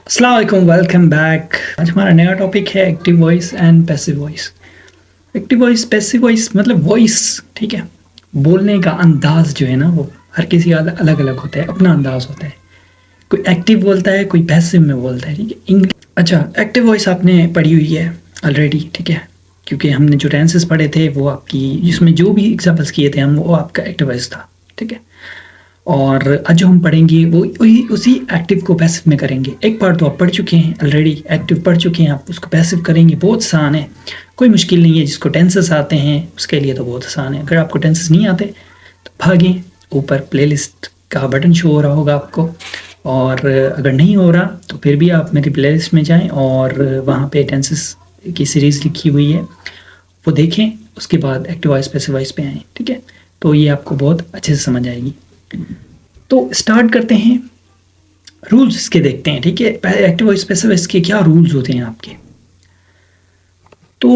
अस्सलाम वालेकुम, welcome back. आज हमारा नया टॉपिक है active voice and passive voice. Active voice, passive voice मतलब वॉइस, ठीक है। बोलने का अंदाज जो है ना वो हर किसी का अलग अलग होता है, अपना अंदाज होता है। कोई एक्टिव बोलता है, कोई पैसिव में बोलता है, ठीक है। अच्छा, एक्टिव वॉइस आपने पढ़ी हुई है ऑलरेडी, ठीक है, क्योंकि हमने जो टेंसेस पढ़े थे वो आपकी, जिसमें जो भी एग्जाम्पल्स किए थे हम, वो आपका एक्टिव वॉइस था, ठीक है। और आज जो हम पढ़ेंगे वो उसी एक्टिव को पैसिव में करेंगे। एक बार तो आप पढ़ चुके हैं ऑलरेडी, एक्टिव पढ़ चुके हैं, आप उसको पैसिव करेंगे। बहुत आसान है, कोई मुश्किल नहीं है। जिसको टेंसेस आते हैं उसके लिए तो बहुत आसान है। अगर आपको टेंसेस नहीं आते तो भागें, ऊपर प्लेलिस्ट का बटन शो हो रहा होगा आपको, और अगर नहीं हो रहा तो फिर भी आप मेरी प्लेलिस्ट में जाएं और वहाँ पे टेंसेस की सीरीज़ लिखी हुई है वो देखें। उसके बाद एक्टिव वॉइस पैसिव वॉइस पे आएँ, ठीक है। तो ये आपको बहुत अच्छे से समझ आएगी। तो स्टार्ट करते हैं, रूल्स इसके देखते हैं, ठीक है। एक्टिव वॉइस पैसिव वॉइस के क्या रूल्स होते हैं आपके। तो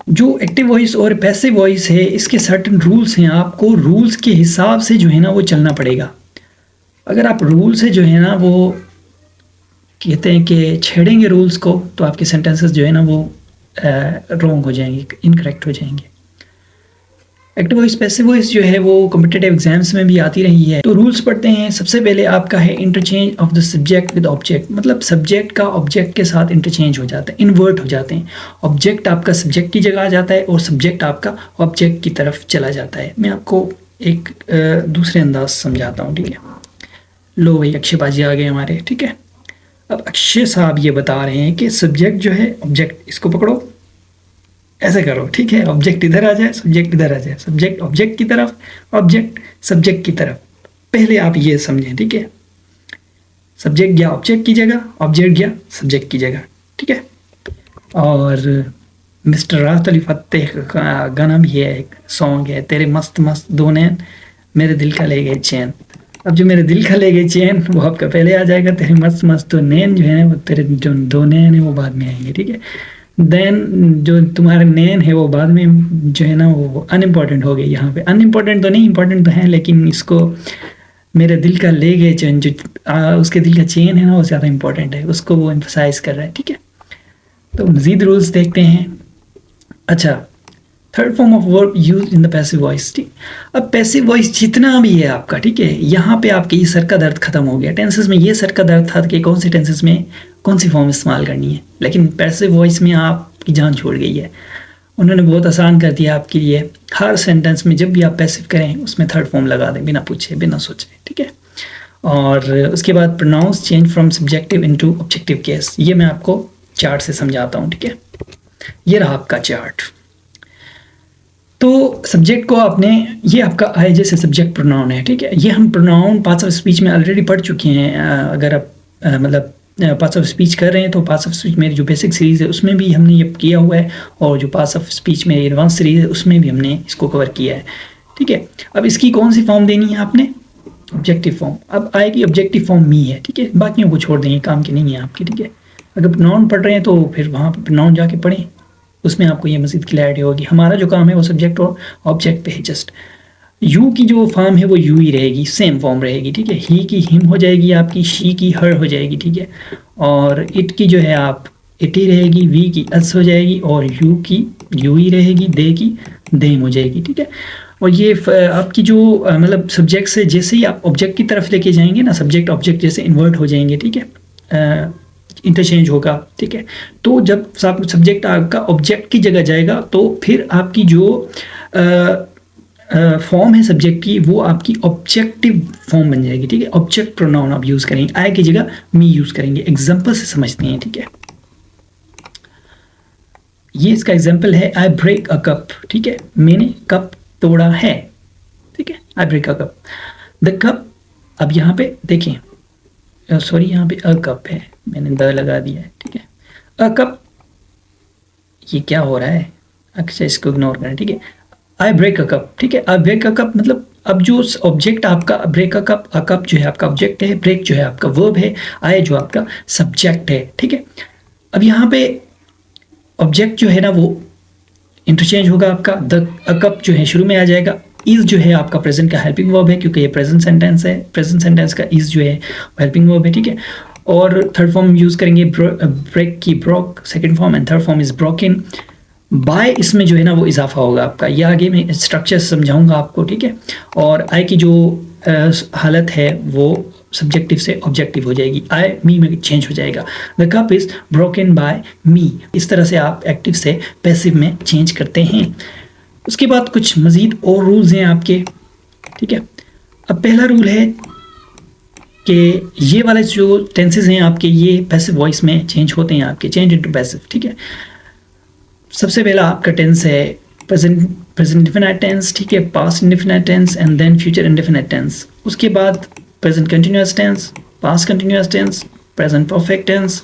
जो एक्टिव वॉइस और पैसिव वॉइस है इसके सर्टेन रूल्स हैं। आपको रूल्स के हिसाब से जो है ना वो चलना पड़ेगा। अगर आप रूल से जो है ना वो कहते हैं कि छेड़ेंगे रूल्स को, तो आपके सेंटेंसेस जो है ना वो रॉन्ग हो जाएंगे, इनकरेक्ट हो जाएंगे। एक्टिव वॉइस पैसिव वॉइस जो है वो कॉम्पिटिटिव एग्जाम्स में भी आती रही है। तो रूल्स पढ़ते हैं। सबसे पहले आपका है interchange of the subject with object, मतलब सब्जेक्ट का ऑब्जेक्ट के साथ इंटरचेंज हो जाता है, इन्वर्ट हो जाते हैं। ऑब्जेक्ट आपका सब्जेक्ट की जगह आ जाता है और सब्जेक्ट आपका ऑब्जेक्ट की तरफ चला जाता है। मैं आपको एक दूसरे अंदाज समझाता हूँ, ठीक है। लो भाई, अक्षय बाजी आ गए हमारे, ठीक है। अब अक्षय साहब ये बता रहे हैं कि सब्जेक्ट जो है ऑब्जेक्ट, इसको पकड़ो, ऐसे करो, ठीक है। ऑब्जेक्ट इधर आ जाए, सब्जेक्ट इधर आ जाए, सब्जेक्ट ऑब्जेक्ट की तरफ, ऑब्जेक्ट सब्जेक्ट की तरफ। पहले आप ये समझें, ठीक है। सब्जेक्ट गया ऑब्जेक्ट की जगह, ऑब्जेक्ट गया सब्जेक्ट की जगह, ठीक है। और मिस्टर राहत अली फतेह का गाना भी है, एक सॉन्ग है, तेरे मस्त मस्त दो नैन मेरे दिल का ले गए चैन। अब जो मेरे दिल का ले गए चैन वो आपका पहले आ जाएगा, तेरे मस्त मस्त दो नैन जो है ना वो तेरे जो दो नैन है वो बाद में आएंगे, ठीक है। देन जो तुम्हारे नैन है वो बाद में जो है ना वो अनइम्पॉर्टेंट हो गई। यहाँ पे अनइम्पॉर्टेंट तो नहीं, इम्पॉर्टेंट तो है, लेकिन इसको मेरे दिल का ले गए चैन, जो उसके दिल का चैन है ना वो ज़्यादा इंपॉर्टेंट है, उसको वो एम्फसाइज कर रहा है, ठीक है। तो मजीद रूल्स देखते हैं। अच्छा, third form of verb use in the passive voice, ठीक। अब पैसिव वॉइस जितना भी है आपका, ठीक है, यहाँ पे आपके ये सर का दर्द खत्म हो गया। टेंसेस में ये सर का दर्द था कि कौन सी टेंसेस में कौन सी फॉर्म इस्तेमाल करनी है, लेकिन पैसिव वॉइस में आपकी जान छोड़ गई है। उन्होंने बहुत आसान कर दिया आपके लिए। हर सेंटेंस में जब भी आप पैसिव करें उसमें थर्ड फॉर्म लगा दें, बिना पूछे बिना सोचे, ठीक है। और उसके बाद pronouns change from subjective into objective case. ये मैं आपको चार्ट से समझाता हूँ, ठीक है। ये रहा आपका चार्ट। तो सब्जेक्ट को आपने, ये आपका आई जैसे सब्जेक्ट प्रोनाउन है, ठीक है। ये हम प्रोनाउन पार्ट्स ऑफ स्पीच में ऑलरेडी पढ़ चुके हैं। अगर आप मतलब पार्ट्स ऑफ स्पीच कर रहे हैं तो पार्ट्स ऑफ स्पीच मेरी जो बेसिक सीरीज़ है उसमें भी हमने ये किया हुआ है, और जो पार्ट्स ऑफ स्पीच में एडवांस सीरीज़ है उसमें भी हमने इसको कवर किया है, ठीक है। अब इसकी कौन सी फॉर्म देनी है आपने, ऑब्जेक्टिव फॉर्म। अब आएगी ऑब्जेक्टिव फॉर्म मी है, ठीक है। बाकियों को छोड़ देंगे, काम की नहीं है आपकी, ठीक है। अगर प्रोनाउन पढ़ रहे हैं तो फिर वहाँ पर प्रोनाउन जाके पढ़ें, उसमें आपको ये मज़ीद क्लैरिटी होगी। हमारा जो काम है वो सब्जेक्ट और ऑब्जेक्ट पे है। जस्ट यू की जो फॉर्म है वो यू ही रहेगी, सेम फॉर्म रहेगी, ठीक है। ही की हिम हो जाएगी आपकी, शी की हर हो जाएगी, ठीक है। और इट की जो है आप इट ही रहेगी, वी की अस हो जाएगी, और यू की यू ही रहेगी, दे की देम हो जाएगी, ठीक है। और ये आपकी जो मतलब सब्जेक्ट से जैसे ही आप ऑब्जेक्ट की तरफ लेके जाएंगे ना, सब्जेक्ट ऑब्जेक्ट जैसे इन्वर्ट हो जाएंगे, ठीक है, इंटरचेंज होगा, ठीक है। तो जब सब्जेक्ट आपका ऑब्जेक्ट की जगह जाएगा तो फिर आपकी जो फॉर्म है सब्जेक्ट की वो आपकी ऑब्जेक्टिव फॉर्म बन जाएगी, ठीक है। ऑब्जेक्ट प्रोनाउन आप यूज़ करेंगे, आई की जगह मी यूज़ करेंगे। एग्जाम्पल से समझते हैं, ठीक है। ये इसका एग्जाम्पल है, आई ब्रेक अ कप, ठीक है। मैंने कप तोड़ा है, ठीक है। I break a cup, the cup. अब यहाँ पे देखें, सॉरी यहाँ पे अ कप है, मैंने द लगा दिया है, ठीक है। अ कप, ये क्या हो रहा है, अक्सर इसको इग्नोर करें, ठीक है। आई ब्रेक अ कप, ठीक है। आई ब्रेक अ कप मतलब अब जो ऑब्जेक्ट आपका ब्रेक अ कप जो है आपका ऑब्जेक्ट है, ब्रेक जो है आपका वर्ब है, आई जो आपका सब्जेक्ट है, ठीक है। अब यहाँ पे ऑब्जेक्ट जो है ना वो इंटरचेंज होगा आपका, द अ कप जो है शुरू में आ जाएगा। इज जो है आपका प्रेजेंट का हेल्पिंग वर्ब है, क्योंकि ये प्रेजेंट सेंटेंस है। प्रेजेंट सेंटेंस का इज जो है हेल्पिंग वर्ब है, ठीक है। और थर्ड फॉर्म यूज़ करेंगे ब्रेक की broke, second form, and third form is broken. By इसमें जो है ना वो इजाफा होगा आपका, ये आगे मैं स्ट्रक्चर समझाऊंगा आपको, ठीक है। और आई की जो हालत है वो सब्जेक्टिव से ऑब्जेक्टिव हो जाएगी, आई मी में चेंज हो जाएगा। The cup is broken by me, इस तरह से आप एक्टिव से पैसिव में चेंज करते हैं। उसके बाद कुछ मज़ीद और रूल्स हैं आपके, ठीक है। अब पहला रूल है कि ये वाले जो टेंसेज हैं आपके, ये पैसिव वॉइस में चेंज होते हैं आपके, चेंज इनटू पैसिव, ठीक है। सबसे पहला आपका टेंस है प्रेजेंट इंडेफिनिट टेंस, ठीक है, past indefinite tense and then future indefinite tense. उसके बाद present continuous tense, past continuous tense, present perfect tense,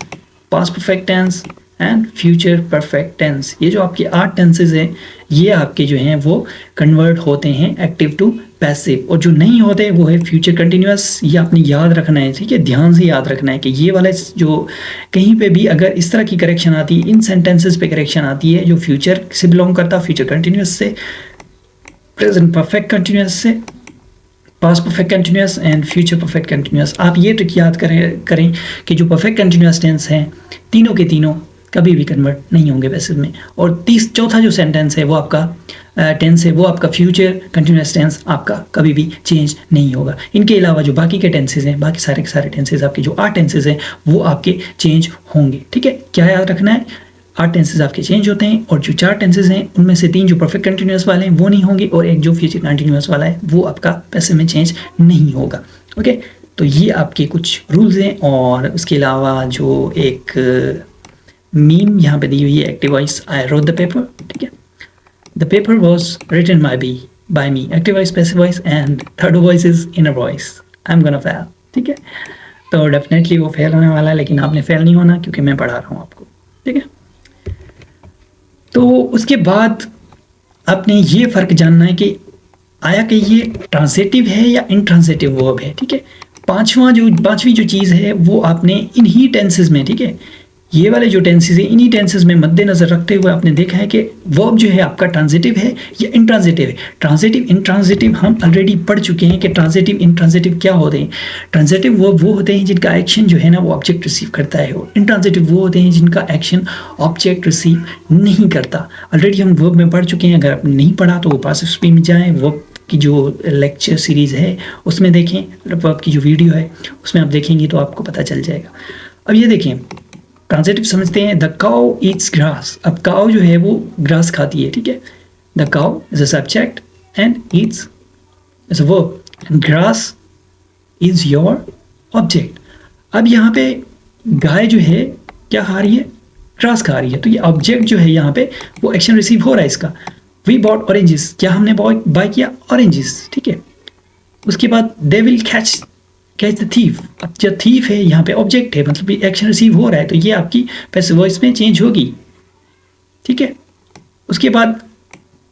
past perfect tense and future perfect tense. ये जो आपके 8 टेंसेज हैं, ये आपके जो हैं वो कन्वर्ट होते हैं एक्टिव टू पैसिव, और जो नहीं होते वो है फ्यूचर कंटिन्यूअस। ये आपने याद रखना है, ठीक है, ध्यान से याद रखना है कि ये वाला जो कहीं पे भी अगर इस तरह की करेक्शन आती है, इन सेंटेंसेस पे करेक्शन आती है जो फ्यूचर से बिलोंग करता, फ्यूचर कंटिन्यूअस से, प्रेजेंट परफेक्ट कंटिन्यूअस से, past perfect continuous and future perfect continuous. आप ये ट्रिक याद करें कि जो परफेक्ट कंटिन्यूअस टेंस हैं तीनों के तीनों कभी भी कन्वर्ट नहीं होंगे पैसिव में। और चौथा जो सेंटेंस है वो आपका टेंस है, वो आपका फ्यूचर कंटिन्यूअस टेंस आपका कभी भी चेंज नहीं होगा। इनके अलावा जो बाकी के टेंसेज हैं, बाकी सारे के सारे टेंसेज आपके जो 8 टेंसेज हैं वो आपके चेंज होंगे, ठीक है। क्या याद रखना है, 8 टेंसेज आपके चेंज होते हैं, और जो 4 टेंसेज हैं उनमें से 3 जो परफेक्ट कंटिन्यूअस वाले हैं वो नहीं होंगे, और एक जो फ्यूचर कंटिन्यूअस वाला है वो आपका पैसिव में चेंज नहीं होगा, ओके। तो ये आपके कुछ रूल्स हैं। और उसके अलावा जो एक मीम यहाँ पे दी हुई है, active voice I wrote the paper, ठीक है। The paper was written by me, active voice, passive voice and third voice is inner voice, I am gonna fail, ठीक है। तो डेफिनेटली वो फेल होने वाला है, लेकिन आपने फेल नहीं होना क्योंकि मैं पढ़ा रहा हूँ आपको, ठीक है। तो उसके बाद आपने ये फ़र्क जानना है कि आया कि ये ट्रांसिटिव है या इंट्रांसिटिव वर्ब है, ठीक है। पांचवी जो चीज़ है वो आपने इन्हीं टेंसेस में, ठीक है, ये वाले जो टेंसेस हैं इन्हीं टेंसेस में मद्देनजर रखते हुए आपने देखा है कि वर्ब जो है आपका ट्रांजिटिव है या इंट्रांजिटिव है। ट्रांजिटिव इंट्रांजिटिव हम ऑलरेडी पढ़ चुके हैं कि ट्रांजिटिव इंट्रांजिटिव क्या होते हैं। ट्रांजिटिव वर्ब वो होते हैं जिनका एक्शन जो है ना वो ऑब्जेक्ट रिसीव करता है, और इंट्रांजिटिव वो होते हैं जिनका एक्शन ऑब्जेक्ट रिसीव नहीं करता। ऑलरेडी हम वर्ब में पढ़ चुके हैं, अगर आपने नहीं पढ़ा तो वो पासिव स्पीच में जाएँ, वर्ब की जो लेक्चर सीरीज़ है उसमें देखें, वर्ब की जो वीडियो है उसमें आप देखेंगे तो आपको पता चल जाएगा। अब ये देखें, ट्रांजिटिव समझते हैं, द काउ ईट्स ग्रास। अब काउ जो है वो ग्रास खाती है, ठीक है। The cow is a subject and Yeats is a verb and grass is your object. अब यहाँ पे गाय जो है क्या खा रही है, ग्रास खा रही है, तो ये ऑब्जेक्ट जो है यहाँ पे वो एक्शन रिसीव हो रहा है इसका। वी बॉट ऑरेंजेस, क्या हमने बाय किया ऑरेंजेस, ठीक है। उसके बाद they will catch the thief. अब जो थीफ है यहाँ पे ऑब्जेक्ट है, मतलब एक्शन रिसीव हो रहा है, तो ये आपकी पैसिव वॉइस में चेंज होगी, ठीक है। उसके बाद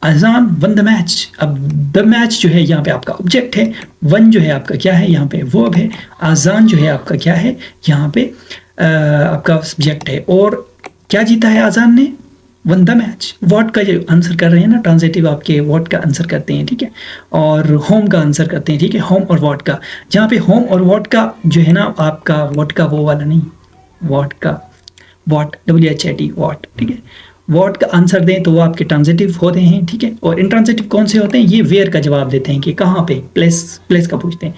अजान वन द मैच। अब द मैच जो है यहाँ पे आपका ऑब्जेक्ट है, वन जो है आपका क्या है यहाँ पे वर्ब है, अजान जो है आपका क्या है यहाँ पे आपका सब्जेक्ट है। और क्या जीता है अजान ने, वन द मैच। वॉट का जो आंसर कर रहे हैं ना, ट्रांजिटिव आपके वॉट का आंसर करते हैं, ठीक है, और होम का आंसर करते हैं, ठीक है, होम और वॉट का। जहाँ पे होम और वॉट का जो है ना आपका वॉट का वो वाला नहीं, वॉट का वॉट WHAT वॉट, ठीक है, वॉट का आंसर दें तो वो आपके ट्रांजिटिव होते हैं, ठीक है। और इंट्रांजिटिव कौन से होते हैं, ये वेयर का जवाब देते हैं कि कहाँ पे, प्लेस का पूछते हैं।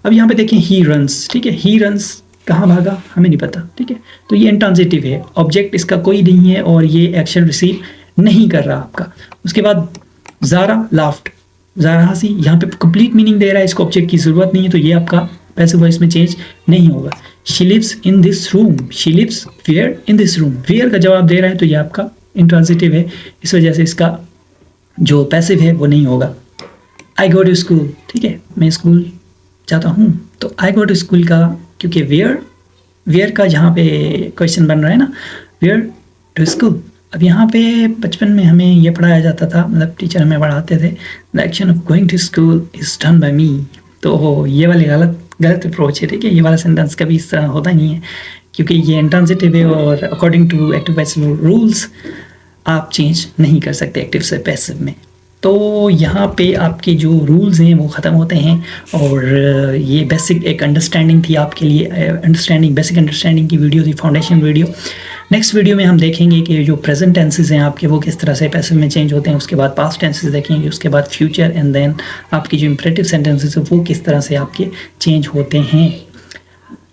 अब यहाँ पे देखें ही रन्स, ठीक है, ही रन्स कहाँ भागा हमें नहीं पता, ठीक है, तो ये इंट्रांजिटिव है, ऑब्जेक्ट इसका कोई नहीं है और ये एक्शन रिसीव नहीं कर रहा आपका। उसके बाद ज़ारा लाफ्ट, ज़ारा हंसी, यहाँ पे कंप्लीट मीनिंग दे रहा है, इसको ऑब्जेक्ट की ज़रूरत नहीं है, तो ये आपका पैसिव वॉइस में चेंज नहीं होगा। She lives in this room, she lives where in this room, where का जवाब दे रहा है, तो ये आपका इंट्रांजिटिव है, इस वजह से इसका जो पैसिव है वो नहीं होगा। आई गो टू स्कूल, ठीक है, मैं स्कूल जाता हूँ, तो आई गो टू स्कूल का क्योंकि वेयर का जहाँ पे क्वेश्चन बन रहा है ना, वेयर टू स्कूल। अब यहाँ पे बचपन में हमें ये पढ़ाया जाता था, मतलब टीचर हमें पढ़ाते थे, the action of going to school is done by me. तो ये वाली गलत अप्रोच है, ठीक है, ये वाला सेंटेंस कभी इस तरह होता नहीं है, क्योंकि ये इंट्रांजिटिव है और according to active passive rules आप चेंज नहीं कर सकते एक्टिव से पैसिव में, तो यहाँ पे आपके जो रूल्स हैं वो ख़त्म होते हैं और ये बेसिक एक अंडरस्टैंडिंग थी आपके लिए, बेसिक अंडरस्टैंडिंग की वीडियो थी, फाउंडेशन वीडियो। नेक्स्ट वीडियो में हम देखेंगे कि जो प्रेजेंट टेंसेस हैं आपके वो किस तरह से पैसिव में चेंज होते हैं, उसके बाद पास्ट टेंसेस देखेंगे, उसके बाद फ्यूचर, एंड देन आपकी जो इंपरेटिव सेंटेंसेस है वो किस तरह से आपके चेंज होते हैं।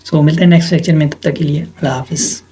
सो मिलते हैं नेक्स्ट लेक्चर में, तब तक के लिए अल्लाह हाफिज़।